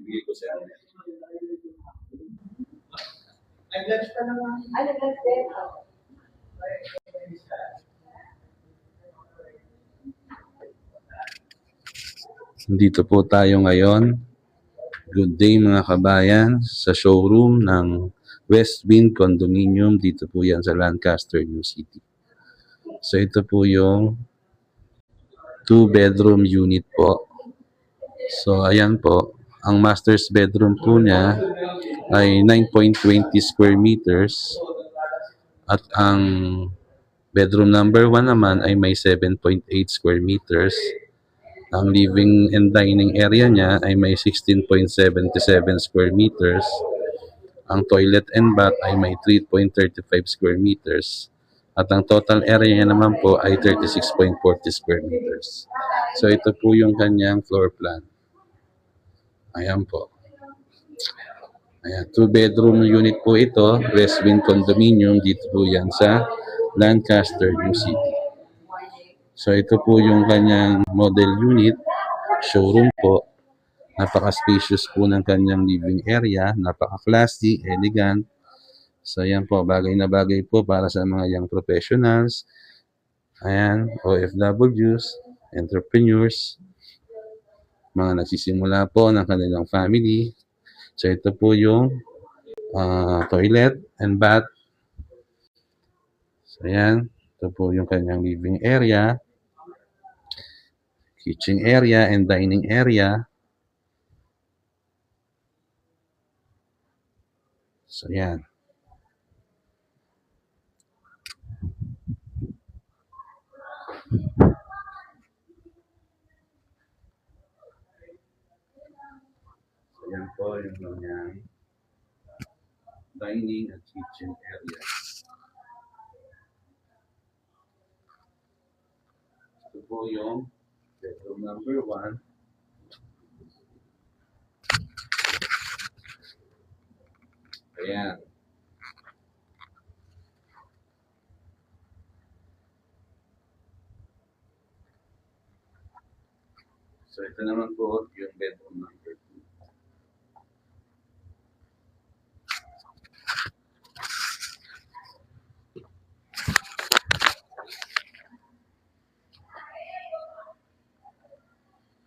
Bigay ko sa inyo. Nag-lunch pa naman. Ay, nag-lunch din. Dito po tayo ngayon. Good day mga kabayan sa showroom ng Westwind Condominium. Dito po yan sa Lancaster, New City. So ito po yung 2-bedroom unit po. So ayan po. Ang master's bedroom po niya ay 9.20 square meters. At ang bedroom number 1 naman ay may 7.8 square meters. Ang living and dining area niya ay may 16.77 square meters. Ang toilet and bath ay may 3.35 square meters. At ang total area niya naman po ay 36.40 square meters. So ito po yung kanyang floor plan. Ayan po. Ayan, 2-bedroom unit po ito, Westwind Condominium, dito po yan sa Lancaster, New City. So ito po yung kanyang model unit, showroom po. Napaka-spacious po ng kanyang living area, napaka-classy, elegant. So ayan po, bagay na bagay po para sa mga young professionals, ayan, OFWs, entrepreneurs, mga nagsisimula po ng kanilang family. So ito po yung toilet and bath. So ayan, ito po yung kanyang living area, kitchen area and dining area. So ayan. So ayan po yung kanyang dining at kitchen area. Ito po yung bedroom number 1. Ayan. So ito naman po yung bedroom number 2.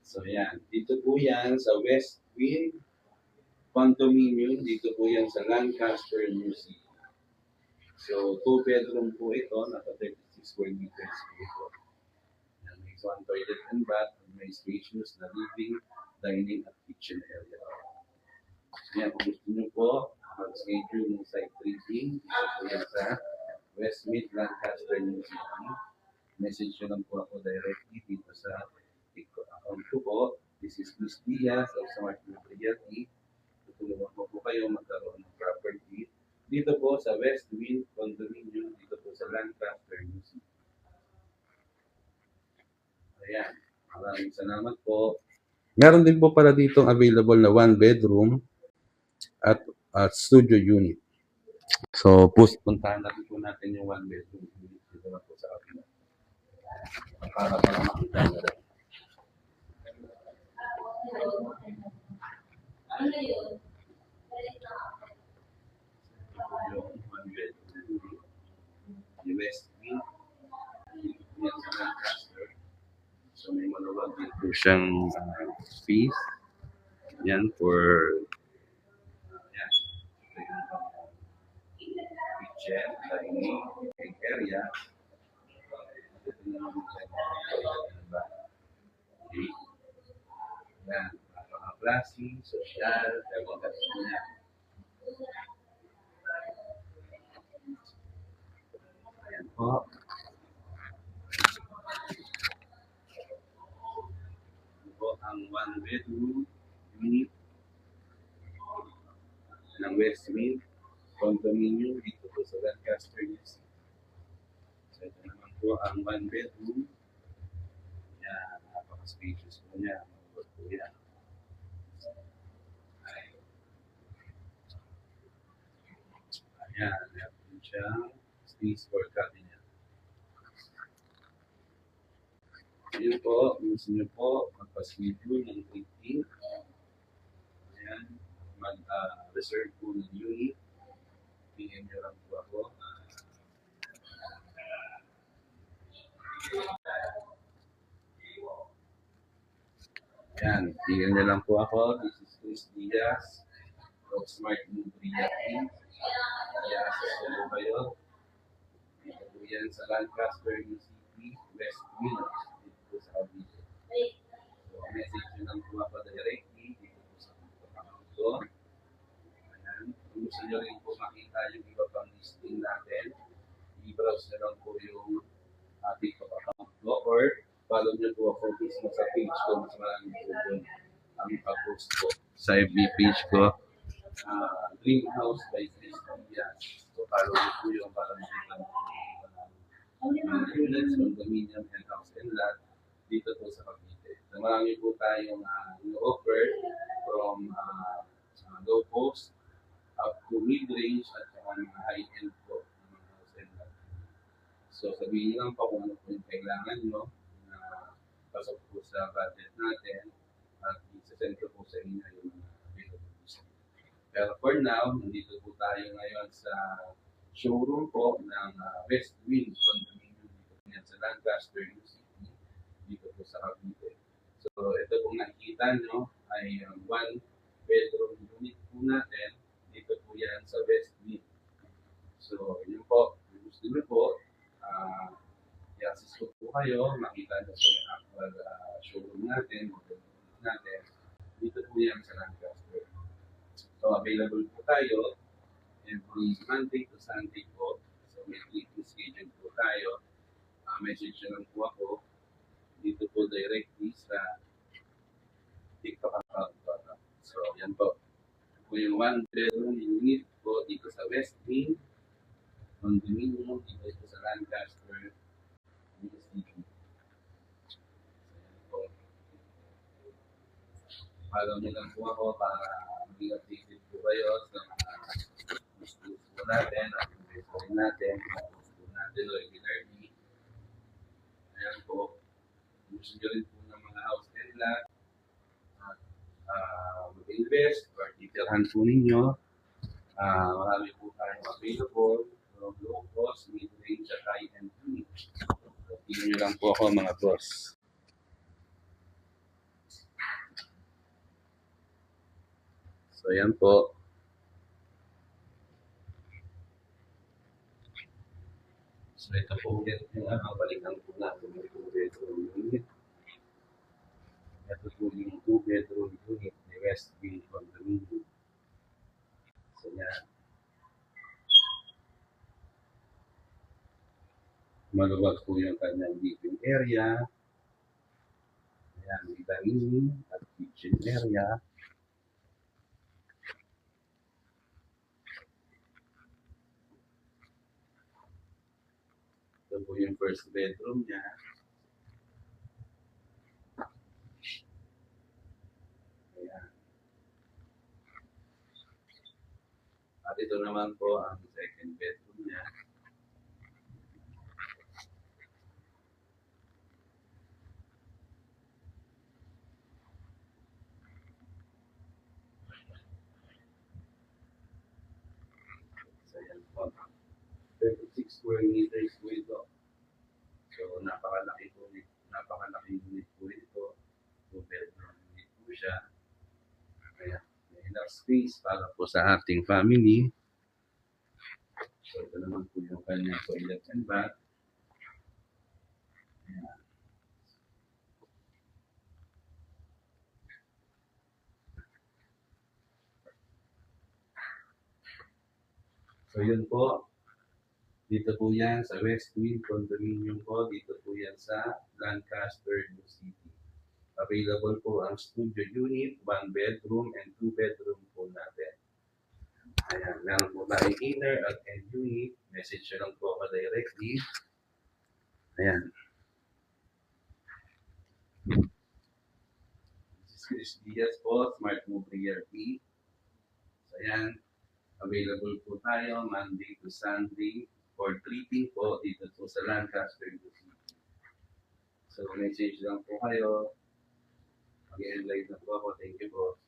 So yan, dito po yan sa Westwind Condominium, dito po yan sa Lancaster, New City. So 2-bedroom po ito, nasa 36 square meters po ito. May 1 toilet and bath, may spacious na living, dining at kitchen area. Yan, kung gusto nyo po, mag-schedule ng site tripping, dito po yan sa Westwind Lancaster, New City. Message nyo lang po ako directly dito sa account ko po. This is Luis Diaz of Smart Realty. Tutulungan ko po kayo magkaroon ng property dito po sa Westwind Condominium, dito po sa Lancaster, New City. Ayan, maraming salamat po. Meron din po pala dito available na 1-bedroom at studio unit. So, puntahan natin po natin yung 1-bedroom unit dito na po sa akin. Para makita nyo rin. Ano yun? Yung 1-bedroom unit. Westwind. Yan sa Lancaster. So may maluwag din po siyang space. Yan for yan. Kitchen, dining, area. Ito naman sa okay. Yan. Napaka-classy, social, elegant niya. Ayan po. Ito po ang 1-bedroom unit ng Westwind Condominium dito po sa Lancaster, New City. So ito naman po ang 1-bedroom. Yan, napaka-spacious po niya. Maluwag po yan. Ayan, meron siyang space for cabinet. Ayun po, gusto nyo po magpa-schedule ng meeting. reserve po ng unit. PM nyo lang po ako. Ayan, PM nyo lang po ako. This is Chris Diaz of Smart Move Realty. I-assist ko po kayo. Dito po yan sa Lancaster, City, West Village. Dito po sa Cavite. So, message nyo lang po ako directly. Dito po sa account ko. Ayan. Kung gusto nyo rin po makita yung iba pang listing natin, i-browse nyo lang po yung TikTok account ko or follow nyo po ako mismo sa page ko. Mas maraming po doon ang ipapost ko sa FB page ko. Dream House by Chris Diaz. So, follow nyo po yung para makita mo units, condominium, and house and lot dito po sa Cavite. So, marami po tayong offer from low cost up to mid-range at saka mga high-end po ng mga house and lot. So, sabihin nyo lang po kung ano po yung kailangan nyo na pasok po sa budget natin at isa-send ko po sa inyo yung mga available po. Pero for now, nandito po tayo ngayon sa showroom po ng West Wind Condominium dito po yan sa Lancaster, City, dito po sa Cavite. So, ito pong nakikita nyo ay one bedroom unit po natin. Dito po yan sa West Wind. So, yun po. Kung gusto nyo po, i-assist ko po kayo. Makita nyo po yung actual showroom natin, model natin. Dito po yan sa Lancaster. So, available po tayo every Monday to Sunday po. So, may weekly schedule po tayo. Message nyo lang po ako. Dito po directly sa TikTok account po. So, yan po. Ito po yung one bedroom unit po dito sa West Wing. Condominium dito sa Lancaster. Dito sa City. So, yan po. Follow nyo lang po ako para maging updated po kayo sa mga gusto po natin at investment natin, gusto natin regularly. Ayan po, gusto nyo rin po ng mga house and lot at mag-invest or titirhan po ninyo. Marami po tayong available from low cost, mid-range at high-end unit. So, tingnan nyo lang po ako mga boss. So, ayan po. So, ito po ulit yung balikan po natin yung 2-bedroom unit. Ito po yung 2-bedroom unit ni Westview Condominium. So, yan. Maluwag po yung kanyang living area. Ayan, may dining at kitchen area. Ito po yung first bedroom niya. Ayan. At ito naman po ang second bedroom niya. So, ayan po. 36 square meters po ito. So, napakalaki unit po ito. 2-bedroom unit po siya. Kaya, may enough space para po sa ating family. So, ito naman po yung kanyang toilet and bath. Ayan. So, yun po. Dito po yan sa West Wind Condominium po. Dito po yan sa Lancaster, City. Available po ang studio unit, 1 bedroom and 2 bedroom po natin. Ayan, meron po tayong inner at end unit. Message nyo lang po ako directly. Ayan. This is Chris Diaz po, Smart Move Realty. So, ayan. Available po tayo Monday to Sunday for treating po dito po sa Lancaster City. So, message lang po kayo. Mag-enlight na po ako. Thank you po.